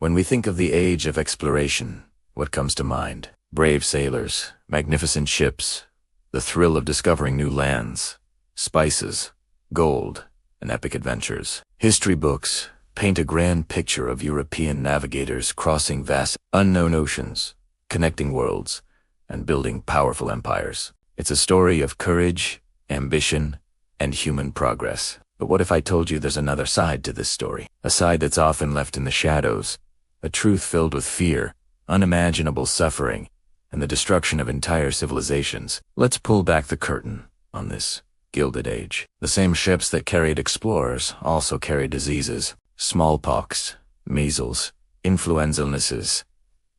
When we think of the age of exploration, what comes to mind? Brave sailors, magnificent ships, the thrill of discovering new lands, spices, gold, and epic adventures. History books paint a grand picture of European navigators crossing vast, unknown oceans, connecting worlds, and building powerful empires. It's a story of courage, ambition, and human progress. But what if I told you there's another side to this story? A side that's often left in the shadows, a truth filled with fear, unimaginable suffering, and the destruction of entire civilizations. Let's pull back the curtain on this Gilded Age. The same ships that carried explorers also carried diseases, smallpox, measles, influenza illnesses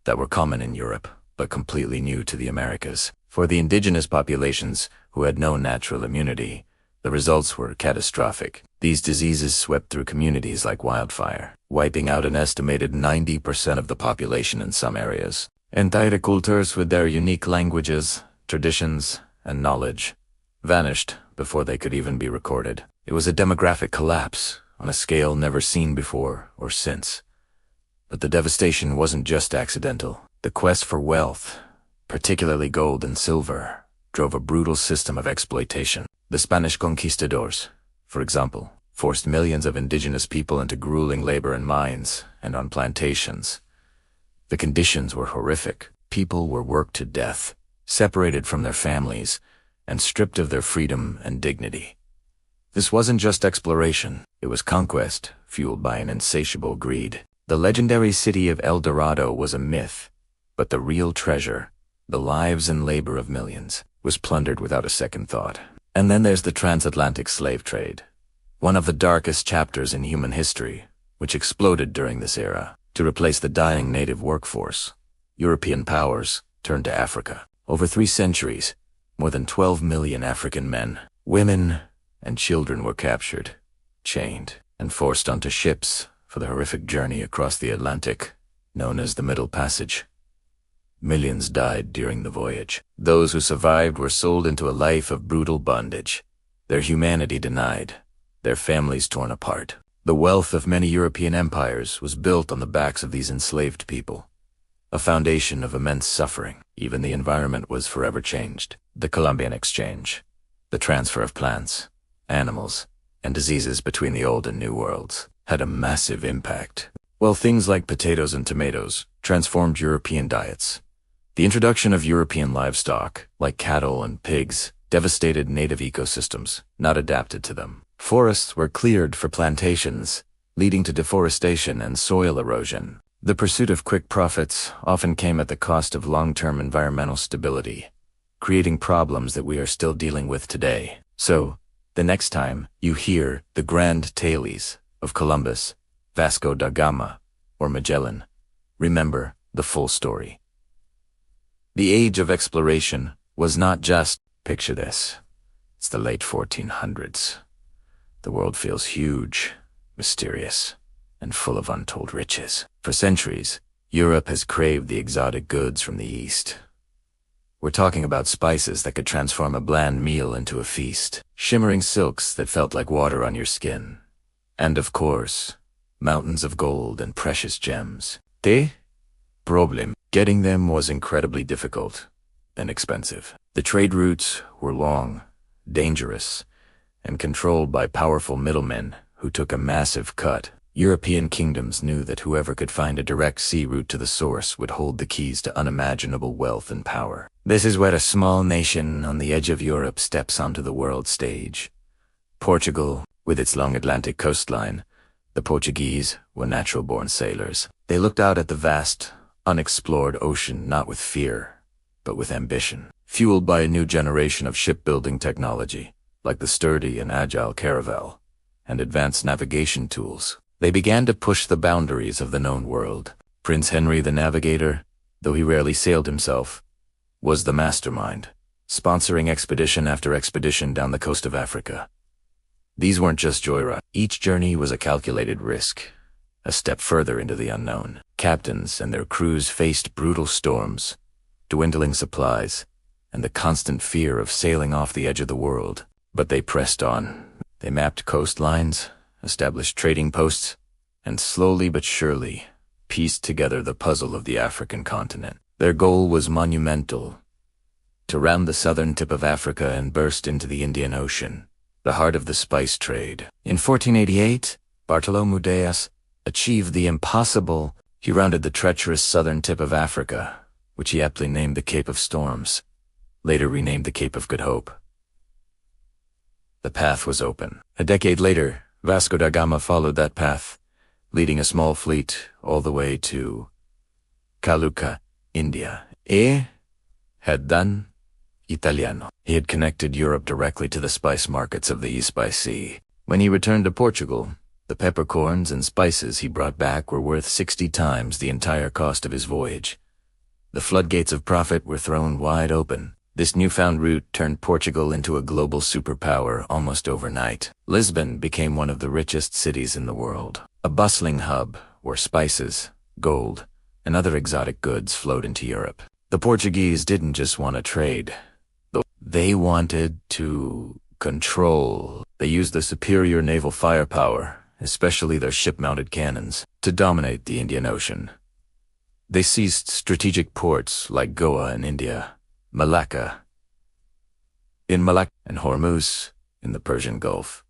that were common in Europe, but completely new to the Americas. For the indigenous populations who had no natural immunity, the results were catastrophic. These diseases swept through communities like wildfire, wiping out an estimated 90% of the population in some areas. Entire cultures with their unique languages, traditions, and knowledge vanished before they could even be recorded. It was a demographic collapse on a scale never seen before or since. But the devastation wasn't just accidental. The quest for wealth, particularly gold and silver, drove a brutal system of exploitation. The Spanish conquistadors, for example, forced millions of indigenous people into grueling labor in mines and on plantations. The conditions were horrific. People were worked to death, separated from their families, and stripped of their freedom and dignity. This wasn't just exploration, it was conquest, fueled by an insatiable greed. The legendary city of El Dorado was a myth, but the real treasure, the lives and labor of millions, was plundered without a second thought. And then there's the transatlantic slave trade, one of the darkest chapters in human history, which exploded during this era. To replace the dying native workforce, European powers turned to Africa. Over 3 centuries, more than 12 million African men, women, and children were captured, chained, and forced onto ships for the horrific journey across the Atlantic, known as the Middle Passage. Millions died during the voyage. Those who survived were sold into a life of brutal bondage, their humanity denied, their families torn apart. The wealth of many European empires was built on the backs of these enslaved people, a foundation of immense suffering. Even the environment was forever changed. The Columbian Exchange, the transfer of plants, animals, and diseases between the old and new worlds, had a massive impact. While things like potatoes and tomatoes transformed European diets, the introduction of European livestock, like cattle and pigs, devastated native ecosystems not adapted to them. Forests were cleared for plantations, leading to deforestation and soil erosion. The pursuit of quick profits often came at the cost of long-term environmental stability, creating problems that we are still dealing with today. So, the next time you hear the grand tales of Columbus, Vasco da Gama, or Magellan, remember the full story. The age of exploration was not just, picture this, it's the late 1400s. The world feels huge, mysterious, and full of untold riches. For centuries, Europe has craved the exotic goods from the East. We're talking about spices that could transform a bland meal into a feast, shimmering silks that felt like water on your skin, and of course, mountains of gold and precious gems. The problem, getting them was incredibly difficult and expensive. The trade routes were long, dangerous, and controlled by powerful middlemen who took a massive cut. European kingdoms knew that whoever could find a direct sea route to the source would hold the keys to unimaginable wealth and power. This is where a small nation on the edge of Europe steps onto the world stage. Portugal, with its long Atlantic coastline, the Portuguese were natural-born sailors. They looked out at the vast, unexplored ocean not with fear, but with ambition. Fueled by a new generation of shipbuilding technology, like the sturdy and agile caravel, and advanced navigation tools, they began to push the boundaries of the known world. Prince Henry the Navigator, though he rarely sailed himself, was the mastermind, sponsoring expedition after expedition down the coast of Africa. These weren't just joyrides. Each journey was a calculated risk, a step further into the unknown. Captains and their crews faced brutal storms, dwindling supplies, and the constant fear of sailing off the edge of the world. But they pressed on. They mapped coastlines, established trading posts, and slowly but surely, pieced together the puzzle of the African continent. Their goal was monumental: to round the southern tip of Africa and burst into the Indian Ocean, the heart of the spice trade. In 1488, Bartolomeu Dias achieved the impossible. He rounded the treacherous southern tip of Africa, which he aptly named the Cape of Storms, later renamed the Cape of Good Hope. The path was open. A decade later, Vasco da Gama followed that path, leading a small fleet all the way to Caluca, India. Had done Italiano. He had connected Europe directly to the spice markets of the East by Sea. When he returned to Portugal, the peppercorns and spices he brought back were worth 60 times the entire cost of his voyage. The floodgates of profit were thrown wide open. This newfound route turned Portugal into a global superpower almost overnight. Lisbon became one of the richest cities in the world, a bustling hub where spices, gold, and other exotic goods flowed into Europe. The Portuguese didn't just want to trade. They wanted to control. They used their superior naval firepower, especially their ship-mounted cannons, to dominate the Indian Ocean. They seized strategic ports like Goa in India, Malacca and Hormuz in the Persian Gulf,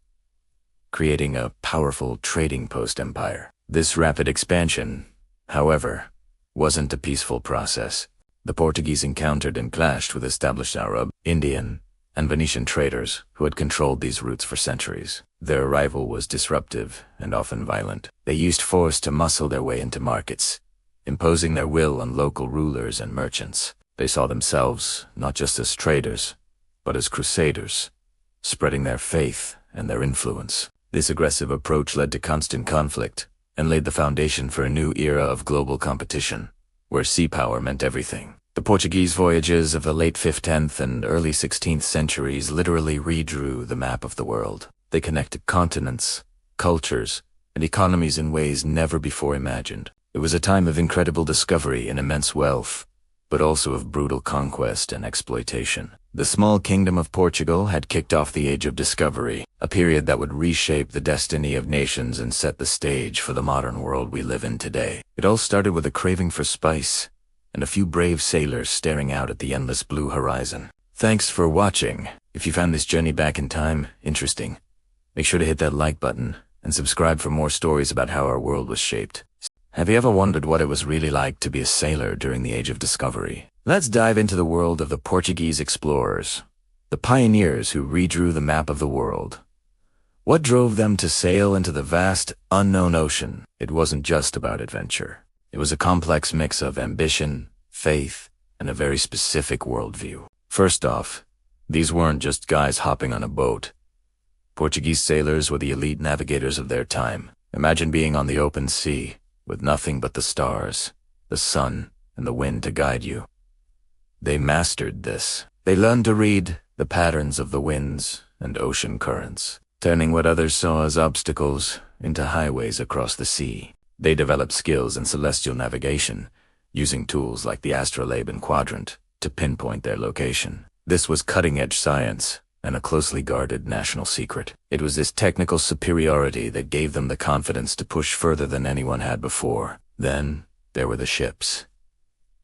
creating a powerful trading post empire. This rapid expansion, however, wasn't a peaceful process. The Portuguese encountered and clashed with established Arab, Indian, and Venetian traders who had controlled these routes for centuries. Their arrival was disruptive and often violent. They used force to muscle their way into markets, imposing their will on local rulers and merchants. They saw themselves not just as traders, but as crusaders, spreading their faith and their influence. This aggressive approach led to constant conflict and laid the foundation for a new era of global competition, where sea power meant everything. The Portuguese voyages of the late 15th and early 16th centuries literally redrew the map of the world. They connected continents, cultures, and economies in ways never before imagined. It was a time of incredible discovery and immense wealth, but also of brutal conquest and exploitation. The small kingdom of Portugal had kicked off the Age of Discovery, a period that would reshape the destiny of nations and set the stage for the modern world we live in today. It all started with a craving for spice, and a few brave sailors staring out at the endless blue horizon. Thanks for watching. If you found this journey back in time interesting, make sure to hit that like button and subscribe for more stories about how our world was shaped. Have you ever wondered what it was really like to be a sailor during the Age of Discovery? Let's dive into the world of the Portuguese explorers, the pioneers who redrew the map of the world. What drove them to sail into the vast, unknown ocean? It wasn't just about adventure. It was a complex mix of ambition, faith, and a very specific worldview. First off, these weren't just guys hopping on a boat. Portuguese sailors were the elite navigators of their time. Imagine being on the open sea, with nothing but the stars, the sun, and the wind to guide you. They mastered this. They learned to read the patterns of the winds and ocean currents, turning what others saw as obstacles into highways across the sea. They developed skills in celestial navigation, using tools like the astrolabe and quadrant to pinpoint their location. This was cutting-edge science and a closely guarded national secret. It was this technical superiority that gave them the confidence to push further than anyone had before. Then, there were the ships.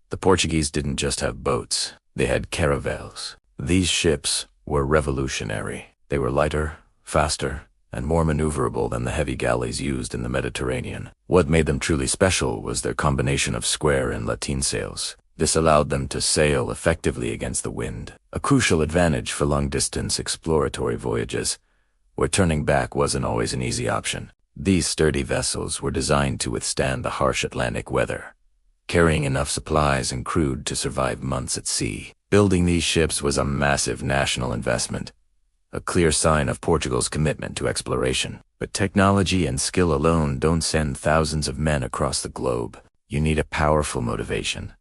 The Portuguese didn't just have boats, they had caravels. These ships were revolutionary. They were lighter, faster, and more maneuverable than the heavy galleys used in the Mediterranean. What made them truly special was their combination of square and lateen sails. This allowed them to sail effectively against the wind, a crucial advantage for long-distance exploratory voyages, where turning back wasn't always an easy option. These sturdy vessels were designed to withstand the harsh Atlantic weather, carrying enough supplies and crude to survive months at sea. Building these ships was a massive national investment, a clear sign of Portugal's commitment to exploration. But technology and skill alone don't send thousands of men across the globe. You need a powerful motivation.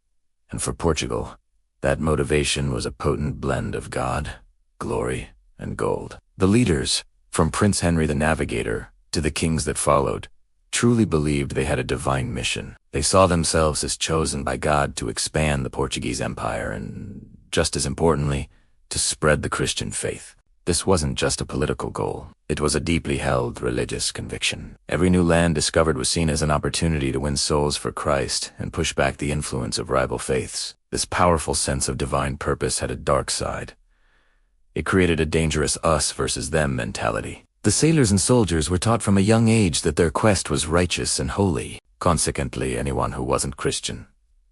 And for Portugal, that motivation was a potent blend of God, glory, and gold. The leaders, from Prince Henry the Navigator to the kings that followed, truly believed they had a divine mission. They saw themselves as chosen by God to expand the Portuguese Empire and, just as importantly, to spread the Christian faith. This wasn't just a political goal. It was a deeply held religious conviction. Every new land discovered was seen as an opportunity to win souls for Christ and push back the influence of rival faiths. This powerful sense of divine purpose had a dark side. It created a dangerous us versus them mentality. The sailors and soldiers were taught from a young age that their quest was righteous and holy. Consequently, anyone who wasn't Christian,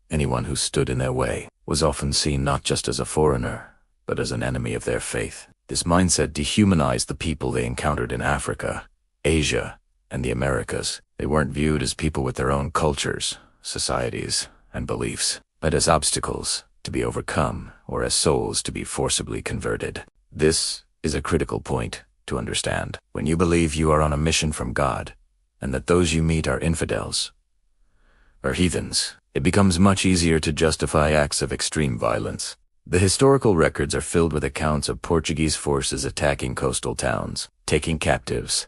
anyone who stood in their way, was often seen not just as a foreigner, but as an enemy of their faith. This mindset dehumanized the people they encountered in Africa, Asia, and the Americas. They weren't viewed as people with their own cultures, societies, and beliefs, but as obstacles to be overcome or as souls to be forcibly converted. This is a critical point to understand. When you believe you are on a mission from God, and that those you meet are infidels or heathens, it becomes much easier to justify acts of extreme violence. The historical records are filled with accounts of Portuguese forces attacking coastal towns, taking captives,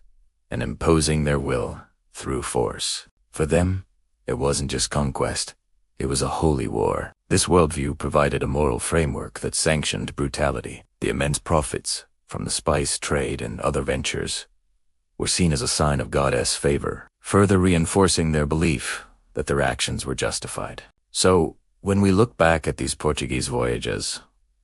and imposing their will through force. For them, it wasn't just conquest, it was a holy war. This worldview provided a moral framework that sanctioned brutality. The immense profits from the spice trade and other ventures were seen as a sign of God's favor, further reinforcing their belief that their actions were justified. So, when we look back at these Portuguese voyages,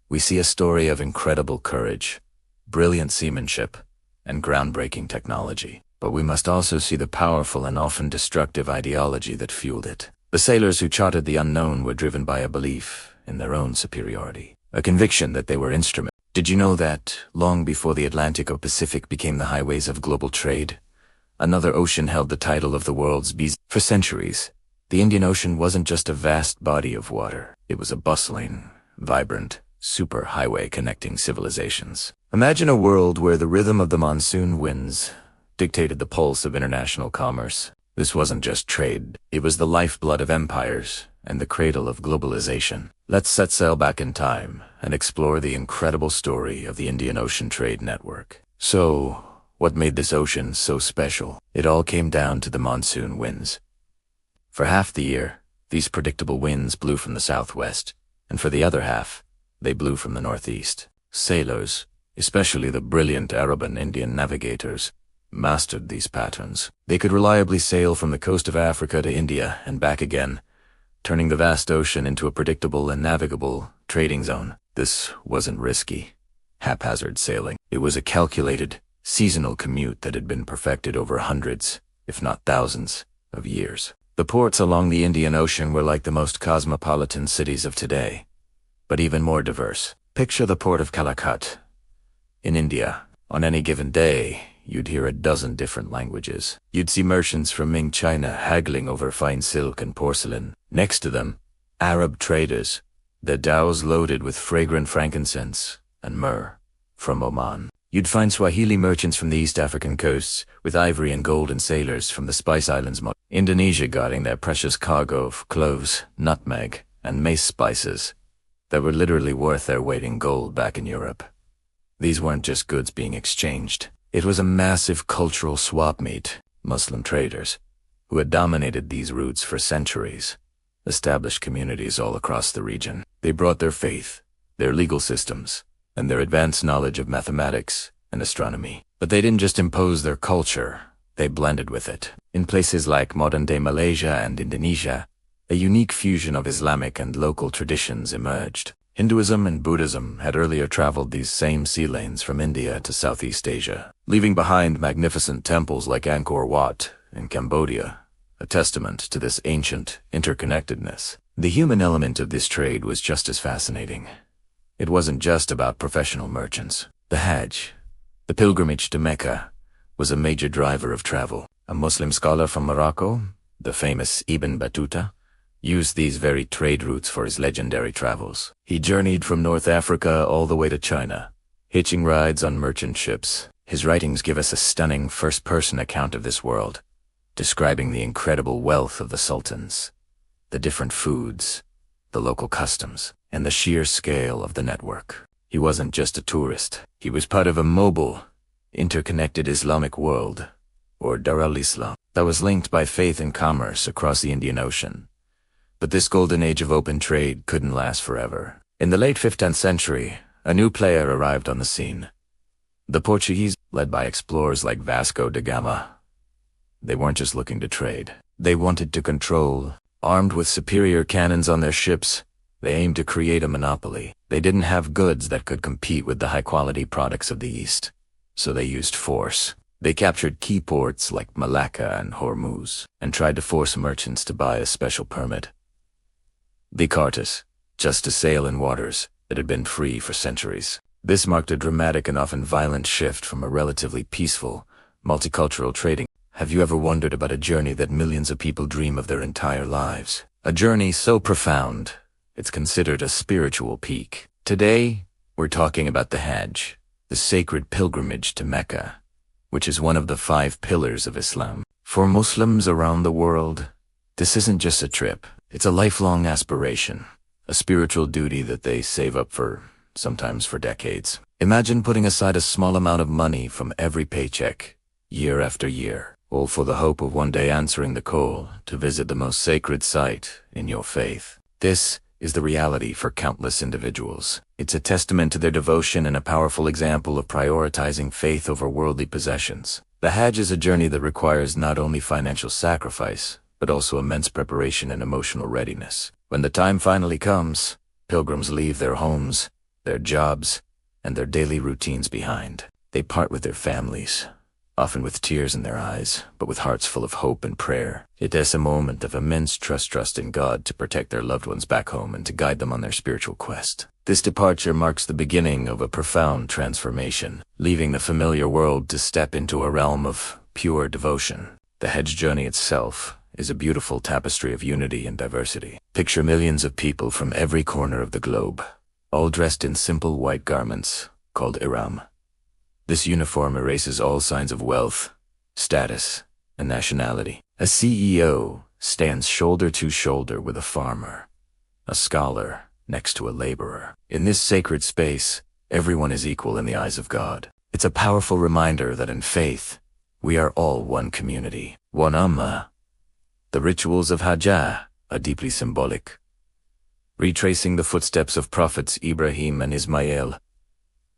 we see a story of incredible courage, brilliant seamanship, and groundbreaking technology. But we must also see the powerful and often destructive ideology that fueled it. The sailors who charted the unknown were driven by a belief in their own superiority, a conviction that they were instrumental. Did you know that, long before the Atlantic or Pacific became the highways of global trade, another ocean held the title of the world's beast? For centuries, the Indian Ocean wasn't just a vast body of water. It was a bustling, vibrant, superhighway connecting civilizations. Imagine a world where the rhythm of the monsoon winds dictated the pulse of international commerce. This wasn't just trade. It was the lifeblood of empires and the cradle of globalization. Let's set sail back in time and explore the incredible story of the Indian Ocean Trade Network. So, what made this ocean so special? It all came down to the monsoon winds. For half the year, these predictable winds blew from the southwest, and for the other half, they blew from the northeast. Sailors, especially the brilliant Arab and Indian navigators, mastered these patterns. They could reliably sail from the coast of Africa to India and back again, turning the vast ocean into a predictable and navigable trading zone. This wasn't risky, haphazard sailing. It was a calculated, seasonal commute that had been perfected over hundreds, if not thousands, of years. The ports along the Indian Ocean were like the most cosmopolitan cities of today, but even more diverse. Picture the port of Calicut. In India, on any given day, you'd hear a dozen different languages. You'd see merchants from Ming China haggling over fine silk and porcelain. Next to them, Arab traders, their dhows loaded with fragrant frankincense and myrrh from Oman. You'd find Swahili merchants from the East African coasts, with ivory and gold, and sailors from the Spice Islands, Indonesia, guarding their precious cargo of cloves, nutmeg, and mace spices that were literally worth their weight in gold back in Europe. These weren't just goods being exchanged. It was a massive cultural swap meet. Muslim traders, who had dominated these routes for centuries, established communities all across the region. They brought their faith, their legal systems, and their advanced knowledge of mathematics and astronomy. But they didn't just impose their culture, they blended with it. In places like modern-day Malaysia and Indonesia, a unique fusion of Islamic and local traditions emerged. Hinduism and Buddhism had earlier traveled these same sea lanes from India to Southeast Asia, leaving behind magnificent temples like Angkor Wat in Cambodia, a testament to this ancient interconnectedness. The human element of this trade was just as fascinating. It wasn't just about professional merchants. The Hajj, the pilgrimage to Mecca, was a major driver of travel. A Muslim scholar from Morocco, the famous Ibn Battuta, used these very trade routes for his legendary travels. He journeyed from North Africa all the way to China, hitching rides on merchant ships. His writings give us a stunning first-person account of this world, describing the incredible wealth of the sultans, the different foods, the local customs, and the sheer scale of the network. He wasn't just a tourist. He was part of a mobile, interconnected Islamic world, or Dar al-Islam, that was linked by faith and commerce across the Indian Ocean. But this golden age of open trade couldn't last forever. In the late 15th century, a new player arrived on the scene: The Portuguese, led by explorers like Vasco da Gama, they weren't just looking to trade. They wanted to control. Armed with superior cannons on their ships, they aimed to create a monopoly. They didn't have goods that could compete with the high-quality products of the East, so they used force. They captured key ports like Malacca and Hormuz, and tried to force merchants to buy a special permit, the cartas, just to sail in waters that had been free for centuries. This marked a dramatic and often violent shift from a relatively peaceful, multicultural trading. Have you ever wondered about a journey that millions of people dream of their entire lives? A journey so profound, it's considered a spiritual peak. Today, we're talking about the Hajj, the sacred pilgrimage to Mecca, which is one of the 5 pillars of Islam. For Muslims around the world, this isn't just a trip. It's a lifelong aspiration, a spiritual duty that they save up for, sometimes for decades. Imagine putting aside a small amount of money from every paycheck, year after year, all for the hope of one day answering the call to visit the most sacred site in your faith. This is the reality for countless individuals. It's a testament to their devotion and a powerful example of prioritizing faith over worldly possessions. The Hajj is a journey that requires not only financial sacrifice, but also immense preparation and emotional readiness. When the time finally comes, pilgrims leave their homes, their jobs, and their daily routines behind. They part with their families, often with tears in their eyes, but with hearts full of hope and prayer. It is a moment of immense trust in God to protect their loved ones back home and to guide them on their spiritual quest. This departure marks the beginning of a profound transformation, leaving the familiar world to step into a realm of pure devotion. The Hajj journey itself is a beautiful tapestry of unity and diversity. Picture millions of people from every corner of the globe, all dressed in simple white garments called ihram. This uniform erases all signs of wealth, status, and nationality. A CEO stands shoulder to shoulder with a farmer, a scholar next to a laborer. In this sacred space, everyone is equal in the eyes of God. It's a powerful reminder that in faith, we are all one community, one ummah. The rituals of Hajj are deeply symbolic, retracing the footsteps of prophets Ibrahim and Ismail,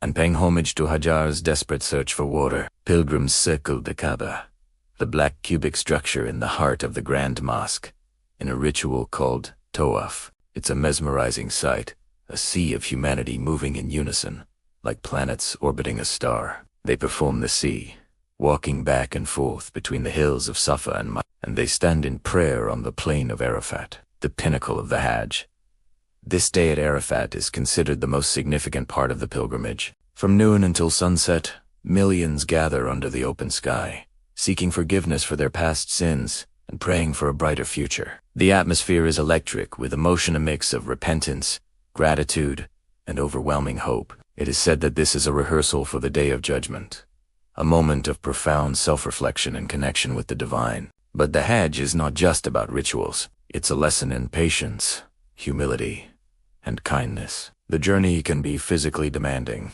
and paying homage to Hajar's desperate search for water. Pilgrims circled the Kaaba, the black cubic structure in the heart of the Grand Mosque, in a ritual called Tawaf. It's a mesmerizing sight, a sea of humanity moving in unison, like planets orbiting a star. They perform the sea, walking back and forth between the hills of Safa and Marwa, and they stand in prayer on the plain of Arafat, the pinnacle of the Hajj. This day at Arafat is considered the most significant part of the pilgrimage. From noon until sunset, millions gather under the open sky, seeking forgiveness for their past sins and praying for a brighter future. The atmosphere is electric, with emotion a mix of repentance, gratitude, and overwhelming hope. It is said that this is a rehearsal for the Day of Judgment, a moment of profound self-reflection and connection with the divine. But the Hajj is not just about rituals. It's a lesson in patience, humility, and kindness. The journey can be physically demanding,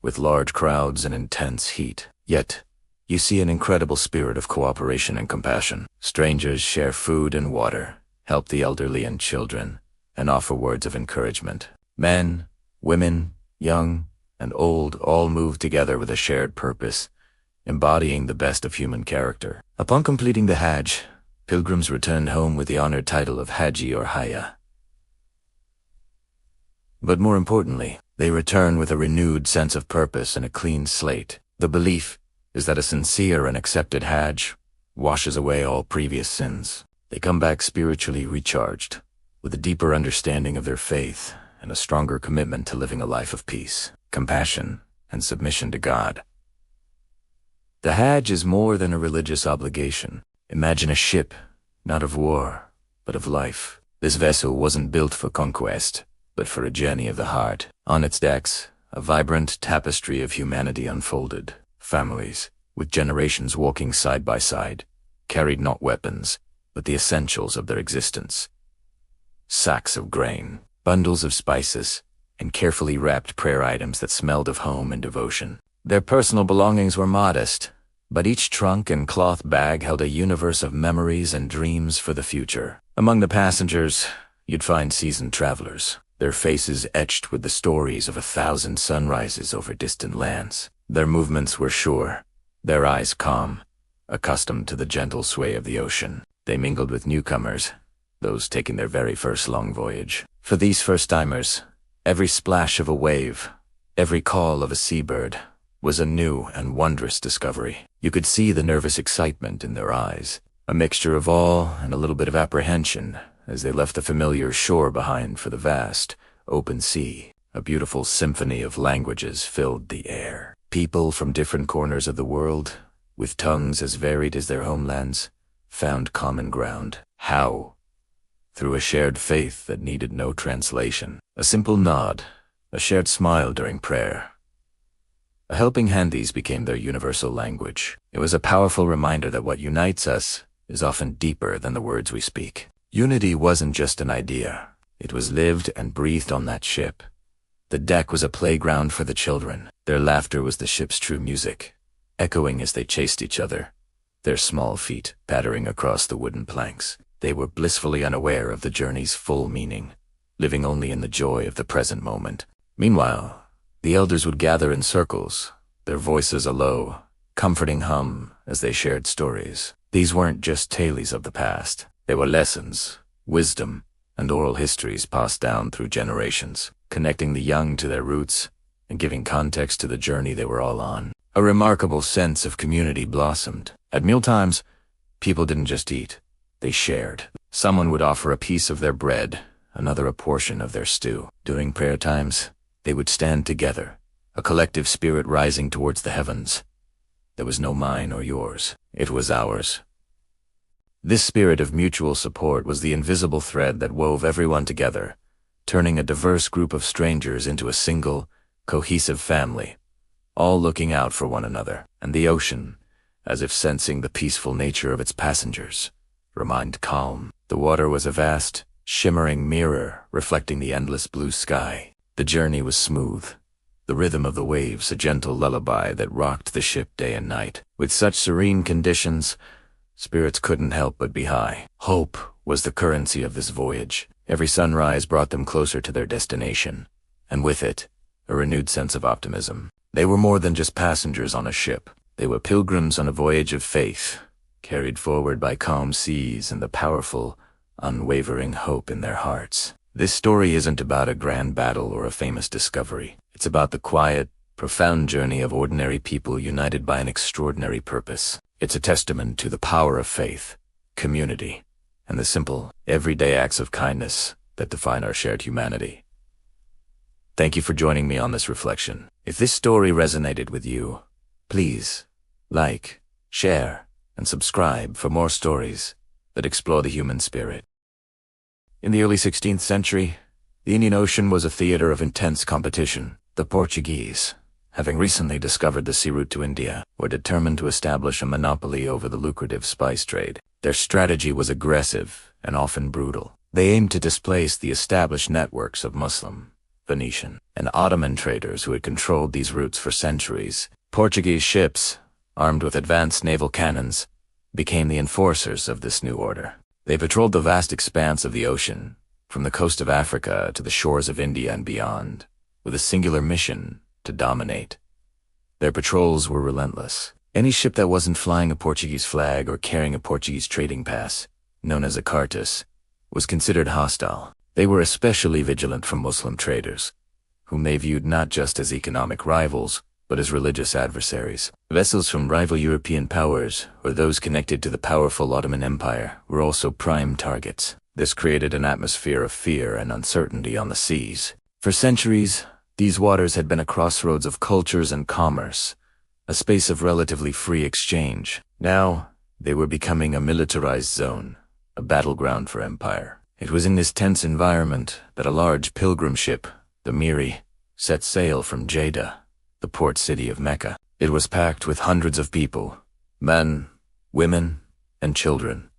with large crowds and intense heat. Yet, you see an incredible spirit of cooperation and compassion. Strangers share food and water, help the elderly and children, and offer words of encouragement. Men, women, young, and old all move together with a shared purpose, embodying the best of human character. Upon completing the Hajj, pilgrims returned home with the honored title of Haji or Haya. But more importantly, they return with a renewed sense of purpose and a clean slate. The belief is that a sincere and accepted Hajj washes away all previous sins. They come back spiritually recharged, with a deeper understanding of their faith and a stronger commitment to living a life of peace, compassion, and submission to God. The Hajj is more than a religious obligation. Imagine a ship, not of war, but of life. This vessel wasn't built for conquest, but for a journey of the heart. On its decks, a vibrant tapestry of humanity unfolded. Families, with generations walking side by side, carried not weapons, but the essentials of their existence. Sacks of grain, bundles of spices, and carefully wrapped prayer items that smelled of home and devotion. Their personal belongings were modest, but each trunk and cloth bag held a universe of memories and dreams for the future. Among the passengers, you'd find seasoned travelers, their faces etched with the stories of 1,000 sunrises over distant lands. Their movements were sure, their eyes calm, accustomed to the gentle sway of the ocean. They mingled with newcomers, those taking their very first long voyage. For these first-timers, every splash of a wave, every call of a seabird, was a new and wondrous discovery. You could see the nervous excitement in their eyes, a mixture of awe and a little bit of apprehension as they left the familiar shore behind for the vast, open sea. A beautiful symphony of languages filled the air. People from different corners of the world, with tongues as varied as their homelands, found common ground. How? Through a shared faith that needed no translation. A simple nod, a shared smile during prayer. A helping hand, these became their universal language. It was a powerful reminder that what unites us is often deeper than the words we speak. Unity wasn't just an idea. It was lived and breathed on that ship. The deck was a playground for the children. Their laughter was the ship's true music, echoing as they chased each other, their small feet pattering across the wooden planks. They were blissfully unaware of the journey's full meaning, living only in the joy of the present moment. Meanwhile, the elders would gather in circles, their voices a low, comforting hum as they shared stories. These weren't just tales of the past. They were lessons, wisdom, and oral histories passed down through generations, connecting the young to their roots and giving context to the journey they were all on. A remarkable sense of community blossomed. At mealtimes, people didn't just eat, they shared. Someone would offer a piece of their bread, another a portion of their stew. During prayer times, they would stand together, a collective spirit rising towards the heavens. There was no mine or yours, it was ours. This spirit of mutual support was the invisible thread that wove everyone together, turning a diverse group of strangers into a single, cohesive family, all looking out for one another. And the ocean, as if sensing the peaceful nature of its passengers, remained calm. The water was a vast, shimmering mirror reflecting the endless blue sky. The journey was smooth, the rhythm of the waves a gentle lullaby that rocked the ship day and night. With such serene conditions, spirits couldn't help but be high. Hope was the currency of this voyage. Every sunrise brought them closer to their destination, and with it, a renewed sense of optimism. They were more than just passengers on a ship. They were pilgrims on a voyage of faith, carried forward by calm seas and the powerful, unwavering hope in their hearts. This story isn't about a grand battle or a famous discovery. It's about the quiet, profound journey of ordinary people united by an extraordinary purpose. It's a testament to the power of faith, community, and the simple, everyday acts of kindness that define our shared humanity. Thank you for joining me on this reflection. If this story resonated with you, please like, share, and subscribe for more stories that explore the human spirit. In the early 16th century, the Indian Ocean was a theater of intense competition. The Portuguese, having recently discovered the sea route to India, were determined to establish a monopoly over the lucrative spice trade. Their strategy was aggressive and often brutal. They aimed to displace the established networks of Muslim, Venetian, and Ottoman traders who had controlled these routes for centuries. Portuguese ships, armed with advanced naval cannons, became the enforcers of this new order. They patrolled the vast expanse of the ocean, from the coast of Africa to the shores of India and beyond, with a singular mission to dominate. Their patrols were relentless. Any ship that wasn't flying a Portuguese flag or carrying a Portuguese trading pass, known as a cartas, was considered hostile. They were especially vigilant for Muslim traders, whom they viewed not just as economic rivals, but as religious adversaries. Vessels from rival European powers, or those connected to the powerful Ottoman Empire, were also prime targets. This created an atmosphere of fear and uncertainty on the seas. For centuries, these waters had been a crossroads of cultures and commerce, a space of relatively free exchange. Now, they were becoming a militarized zone, a battleground for empire. It was in this tense environment that a large pilgrim ship, the Miri, set sail from Jeddah, the port city of Mecca. It was packed with hundreds of people, men, women, and children.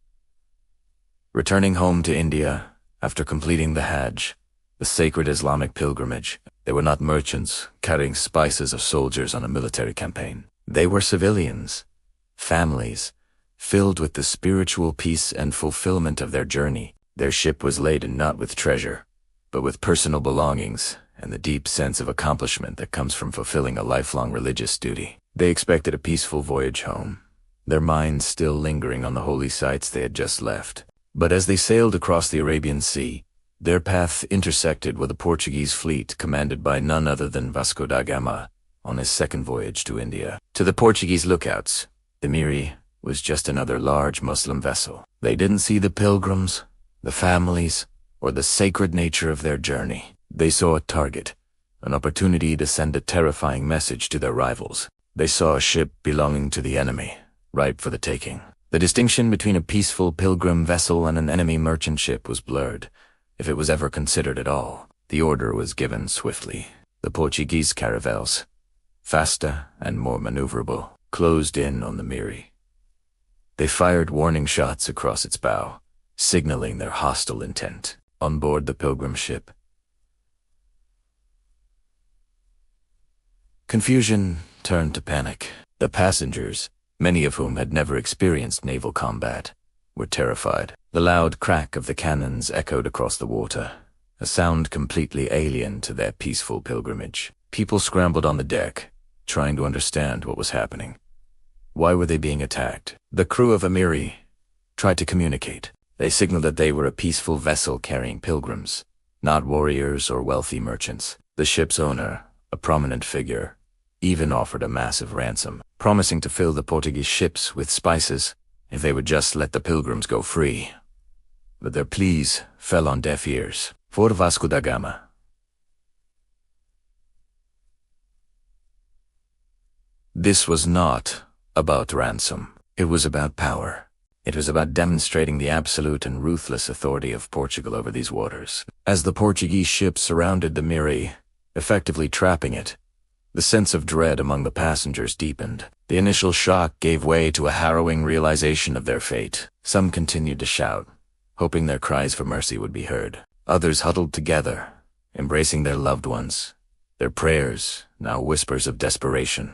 Returning home to India after completing the Hajj, the sacred Islamic pilgrimage, they were not merchants carrying spices or soldiers on a military campaign. They were civilians, families, filled with the spiritual peace and fulfillment of their journey. Their ship was laden not with treasure, but with personal belongings and the deep sense of accomplishment that comes from fulfilling a lifelong religious duty. They expected a peaceful voyage home, their minds still lingering on the holy sites they had just left. But as they sailed across the Arabian Sea, their path intersected with a Portuguese fleet commanded by none other than Vasco da Gama on his second voyage to India. To the Portuguese lookouts, the Miri was just another large Muslim vessel. They didn't see the pilgrims, the families, or the sacred nature of their journey. They saw a target, an opportunity to send a terrifying message to their rivals. They saw a ship belonging to the enemy, ripe for the taking. The distinction between a peaceful pilgrim vessel and an enemy merchant ship was blurred, if it was ever considered at all. The order was given swiftly. The Portuguese caravels, faster and more maneuverable, closed in on the Miri. They fired warning shots across its bow, signaling their hostile intent. On board the pilgrim ship, confusion turned to panic. The passengers, many of whom had never experienced naval combat, were terrified. The loud crack of the cannons echoed across the water, a sound completely alien to their peaceful pilgrimage. People scrambled on the deck, trying to understand what was happening. Why were they being attacked? The crew of Amiri tried to communicate. They signaled that they were a peaceful vessel carrying pilgrims, not warriors or wealthy merchants. The ship's owner, a prominent figure, even offered a massive ransom, promising to fill the Portuguese ships with spices if they would just let the pilgrims go free. But their pleas fell on deaf ears. For Vasco da Gama, this was not about ransom. It was about power. It was about demonstrating the absolute and ruthless authority of Portugal over these waters. As the Portuguese ships surrounded the Miri, effectively trapping it, the sense of dread among the passengers deepened. The initial shock gave way to a harrowing realization of their fate. Some continued to shout, hoping their cries for mercy would be heard. Others huddled together, embracing their loved ones, their prayers now whispers of desperation.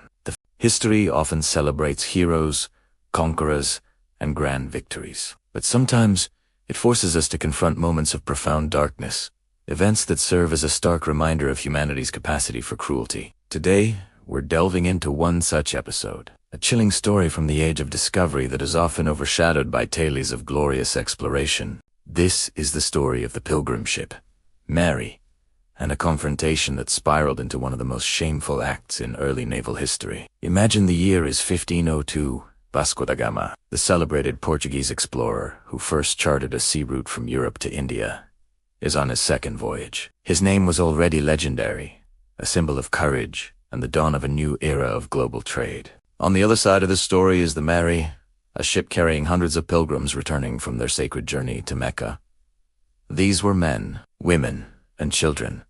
History often celebrates heroes, conquerors, and grand victories. But sometimes it forces us to confront moments of profound darkness, events that serve as a stark reminder of humanity's capacity for cruelty. Today, we're delving into one such episode, a chilling story from the age of discovery that is often overshadowed by tales of glorious exploration. This is the story of the pilgrim ship, Mary, and a confrontation that spiraled into one of the most shameful acts in early naval history. Imagine the year is 1502. Vasco da Gama, the celebrated Portuguese explorer who first charted a sea route from Europe to India, is on his second voyage. His name was already legendary, a symbol of courage and the dawn of a new era of global trade. On the other side of the story is the Mary, a ship carrying hundreds of pilgrims returning from their sacred journey to Mecca. These were men, women, and children,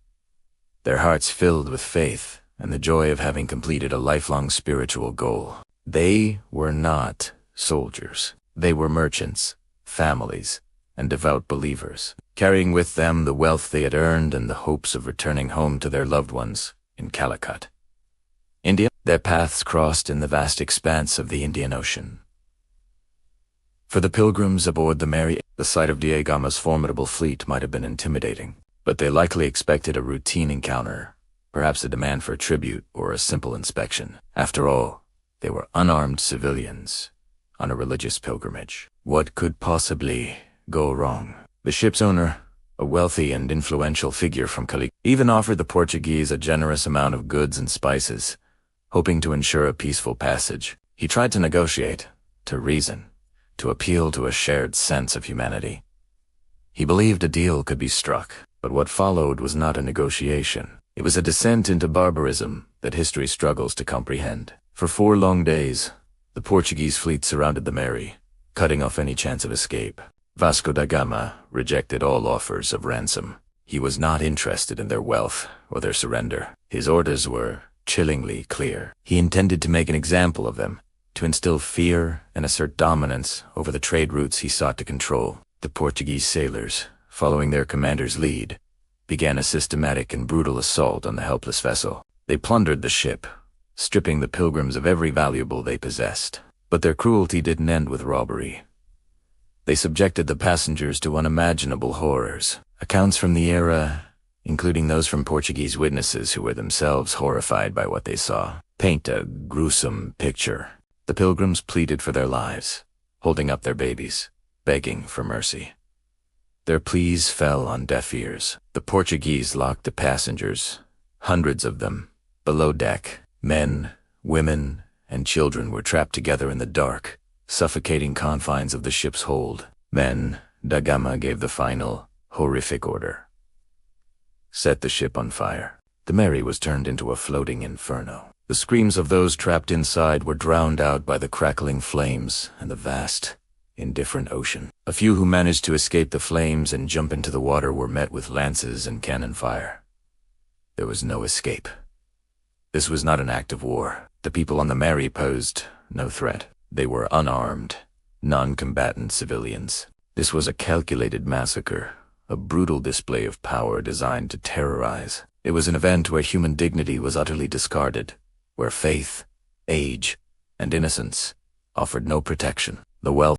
their hearts filled with faith and the joy of having completed a lifelong spiritual goal. They were not soldiers. They were merchants, families, and devout believers, carrying with them the wealth they had earned and the hopes of returning home to their loved ones in Calicut, India. Their paths crossed in the vast expanse of the Indian Ocean. For the pilgrims aboard the Mary, the sight of da Gama's formidable fleet might have been intimidating, but they likely expected a routine encounter, perhaps a demand for tribute or a simple inspection. After all, they were unarmed civilians on a religious pilgrimage. What could possibly go wrong? The ship's owner, a wealthy and influential figure from Cali, even offered the Portuguese a generous amount of goods and spices, hoping to ensure a peaceful passage. He tried to negotiate, to reason, to appeal to a shared sense of humanity. He believed a deal could be struck, but what followed was not a negotiation. It was a descent into barbarism that history struggles to comprehend. For 4 long days, the Portuguese fleet surrounded the Mary, cutting off any chance of escape. Vasco da Gama rejected all offers of ransom. He was not interested in their wealth or their surrender. His orders were chillingly clear. He intended to make an example of them, to instill fear and assert dominance over the trade routes he sought to control. The Portuguese sailors, following their commander's lead, began a systematic and brutal assault on the helpless vessel. They plundered the ship, stripping the pilgrims of every valuable they possessed. But their cruelty didn't end with robbery. They subjected the passengers to unimaginable horrors. Accounts from the era including those from Portuguese witnesses who were themselves horrified by what they saw. Paint a gruesome picture. The Pilgrims pleaded for their lives, holding up their babies, begging for mercy. Their pleas fell on deaf ears. The Portuguese locked the passengers, hundreds of them, below deck. Men, women, and children were trapped together in the dark, suffocating confines of the ship's hold. Then, da Gama gave the final, horrific order. Set the ship on fire. The Mary was turned into a floating inferno. The screams of those trapped inside were drowned out by the crackling flames and the vast, indifferent ocean. A few who managed to escape the flames and jump into the water were met with lances and cannon fire. There was no escape. This was not an act of war. The people on the Mary posed no threat. They were unarmed, non-combatant civilians. This was a calculated massacre, a brutal display of power designed to terrorize. It was an event where human dignity was utterly discarded, where faith, age, and innocence offered no protection. The wealth